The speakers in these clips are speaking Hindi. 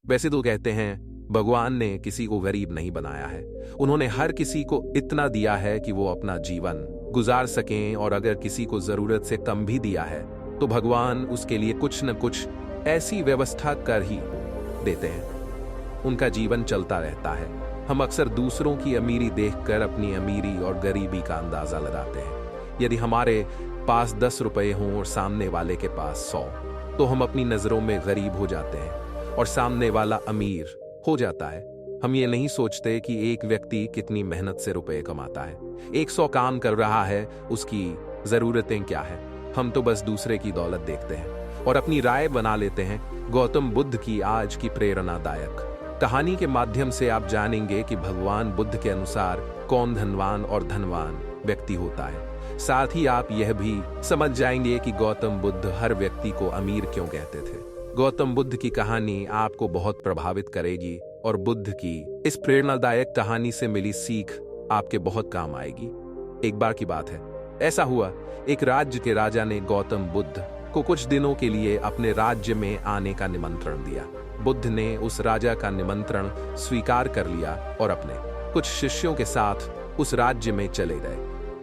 वैसे तो कहते हैं भगवान ने किसी को गरीब नहीं बनाया है। उन्होंने हर किसी को इतना दिया है कि वो अपना जीवन गुजार सकें, और अगर किसी को जरूरत से कम भी दिया है तो भगवान उसके लिए कुछ न कुछ ऐसी व्यवस्था कर ही देते हैं। उनका जीवन चलता रहता है। हम अक्सर दूसरों की अमीरी देखकर अपनी अमीरी और गरीबी का अंदाजा लगाते हैं। यदि हमारे पास 10 रुपए हों और सामने वाले के पास 100, तो हम अपनी नजरों में गरीब हो जाते हैं और सामने वाला अमीर हो जाता है। हम ये नहीं सोचते कि एक व्यक्ति कितनी मेहनत से रुपए कमाता है, 100 काम कर रहा है, उसकी जरूरतें क्या है। हम तो बस दूसरे की दौलत देखते हैं और अपनी राय बना लेते हैं। गौतम बुद्ध की आज की प्रेरणादायक कहानी के माध्यम से आप जानेंगे कि भगवान बुद्ध के अनुसार कौन धनवान और धनवान व्यक्ति होता है। साथ ही आप यह भी समझ जाएंगे कि गौतम बुद्ध हर व्यक्ति को अमीर क्यों कहते थे। गौतम बुद्ध की कहानी आपको बहुत प्रभावित करेगी और बुद्ध की इस प्रेरणादायक कहानी से मिली सीख आपके बहुत काम आएगी। एक बार की बात है, ऐसा हुआ, एक राज्य के राजा ने गौतम बुद्ध को कुछ दिनों के लिए अपने राज्य में आने का निमंत्रण दिया। बुद्ध ने उस राजा का निमंत्रण स्वीकार कर लिया और अपने कुछ शिष्यों के साथ उस राज्य में चले गए।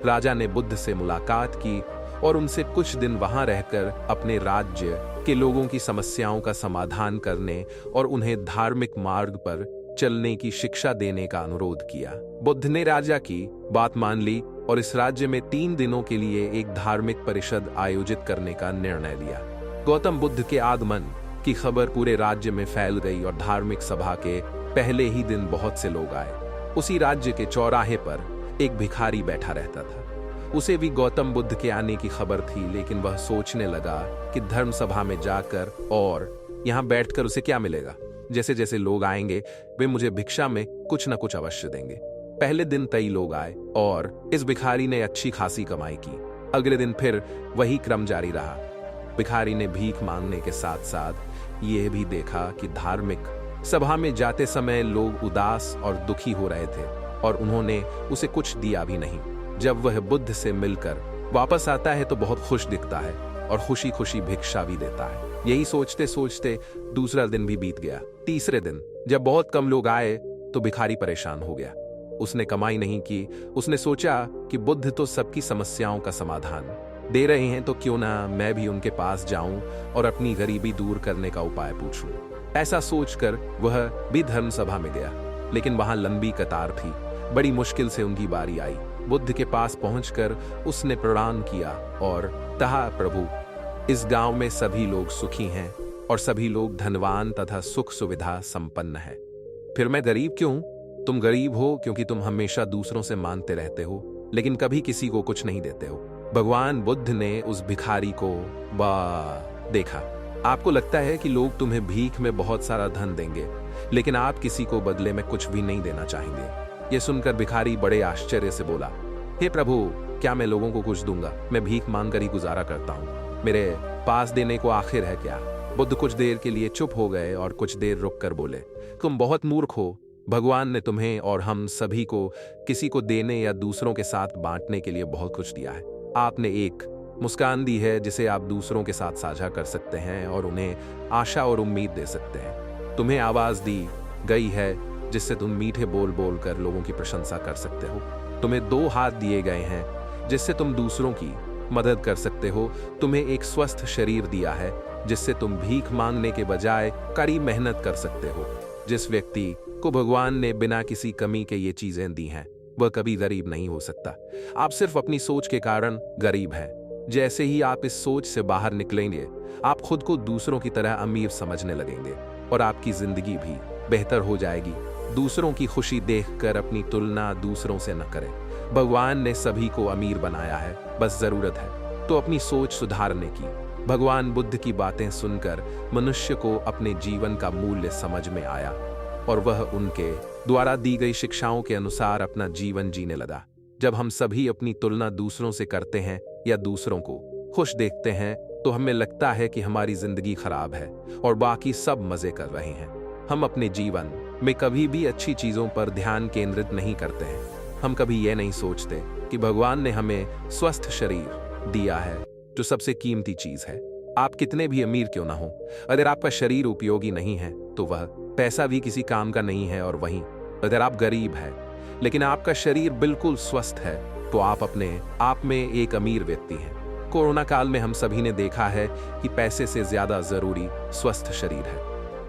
राजा ने बुद्ध से मुलाकात की और उनसे कुछ दिन वहां रहकर अपने राज्य के लोगों की समस्याओं का समाधान करने और उन्हें धार्मिक मार्ग पर चलने की शिक्षा देने का अनुरोध किया। बुद्ध ने राजा की बात मान ली और इस राज्य में 3 दिनों के लिए एक धार्मिक परिषद आयोजित करने का निर्णय लिया। गौतम बुद्ध के आगमन की खबर पूरे राज्य में फैल गई और धार्मिक सभा के पहले ही दिन बहुत से लोग आए। उसी राज्य के चौराहे पर एक भिखारी बैठा रहता था। उसे भी गौतम बुद्ध के आने की खबर थी, लेकिन वह सोचने लगा कि धर्म सभा में जाकर और यहाँ बैठकर उसे क्या मिलेगा। जैसे जैसे लोग आएंगे वे मुझे भिक्षा में कुछ न कुछ अवश्य देंगे। पहले दिन कई लोग आए और इस भिखारी ने अच्छी खासी कमाई की। अगले दिन फिर वही क्रम जारी रहा। भिखारी ने भीख मांगने के साथ साथ यह भी देखा कि धार्मिक सभा में जाते समय लोग उदास और दुखी हो रहे थे और उन्होंने उसे कुछ दिया भी नहीं। जब वह बुद्ध से मिलकर वापस आता है तो बहुत खुश दिखता है और खुशी खुशी भिक्षा भी देता है। यही सोचते सोचते दूसरा दिन भी बीत गया। तीसरे दिन जब बहुत कम लोग आए तो भिखारी परेशान हो गया। उसने कमाई नहीं की। उसने सोचा कि बुद्ध तो सबकी समस्याओं का समाधान दे रहे हैं, तो क्यों ना मैं भी उनके पास जाऊं और अपनी गरीबी दूर करने का उपाय पूछूं। ऐसा सोचकर वह भी धर्म सभा में गया, लेकिन वहां लंबी कतार थी। बड़ी मुश्किल से उनकी बारी आई। बुद्ध के पास पहुंचकर उसने प्रणाम किया और कहा, प्रभु, इस गांव में सभी लोग सुखी हैं और सभी लोग धनवान तथा सुख सुविधा संपन्न है, फिर मैं गरीब क्यों? तुम गरीब हो क्योंकि तुम हमेशा दूसरों से मांगते रहते हो, लेकिन कभी किसी को कुछ नहीं देते हो। भगवान बुद्ध ने उस भिखारी को देखा। आपको लगता है कि लोग तुम्हें भीख में बहुत सारा धन देंगे, लेकिन आप किसी को बदले में कुछ भी नहीं देना चाहेंगे। यह सुनकर भिखारी बड़े आश्चर्य से बोला, हे प्रभु, क्या मैं लोगों को कुछ दूंगा? मैं भीख मांगकर ही गुजारा करता हूँ। मेरे पास देने को आखिर है क्या? बुद्ध कुछ देर के लिए चुप हो गए और कुछ देर रुककर बोले, तुम बहुत मूर्ख हो। भगवान ने तुम्हें और हम सभी को किसी को देने या दूसरों के साथ बांटने के लिए बहुत कुछ दिया है। आपने एक मुस्कान दी है जिसे आप दूसरों के साथ साझा कर सकते हैं और उन्हें आशा और उम्मीद दे सकते हैं। तुम्हें आवाज दी गई है जिससे तुम मीठे बोल बोल कर लोगों की प्रशंसा कर सकते हो। तुम्हें 2 हाथ दिए गए हैं जिससे तुम दूसरों की मदद कर सकते हो। तुम्हें एक स्वस्थ शरीर दिया है जिससे तुम भीख मांगने के बजाय कड़ी मेहनत कर सकते हो। जिस व्यक्ति को भगवान ने बिना किसी कमी के ये चीजें दी हैं, वह कभी गरीब नहीं हो सकता। आप सिर्फ अपनी सोच के कारण गरीब हैं। जैसे ही आप इस सोच से बाहर निकलेंगे, आप खुद को दूसरों की तरह अमीर समझने लगेंगे और आपकी जिंदगी भी बेहतर हो जाएगी। दूसरों की खुशी देखकर अपनी तुलना दूसरों से न करें। भगवान ने सभी को अमीर बनाया है, बस जरूरत है तो अपनी सोच सुधारने की। भगवान बुद्ध की बातें सुनकर मनुष्य को अपने जीवन का मूल्य समझ में आया और वह उनके द्वारा दी गई शिक्षाओं के अनुसार अपना जीवन जीने लगा। जब हम सभी अपनी तुलना दूसरों से करते हैं या दूसरों को खुश देखते हैं, तो हमें लगता है कि हमारी जिंदगी खराब है और बाकी सब मजे कर रहे हैं। हम अपने जीवन में कभी भी अच्छी चीजों पर ध्यान केंद्रित नहीं करते हैं। हम कभी यह नहीं सोचते कि भगवान ने हमें स्वस्थ शरीर दिया है, जो सबसे कीमती चीज है। आप कितने भी अमीर क्यों ना हो, अगर आपका शरीर उपयोगी नहीं है तो वह पैसा भी किसी काम का नहीं है, और वहीं अगर आप गरीब हैं लेकिन आपका शरीर बिल्कुल स्वस्थ है तो आप अपने आप में एक अमीर व्यक्ति हैं। कोरोना काल में हम सभी ने देखा है कि पैसे से ज्यादा जरूरी स्वस्थ शरीर है।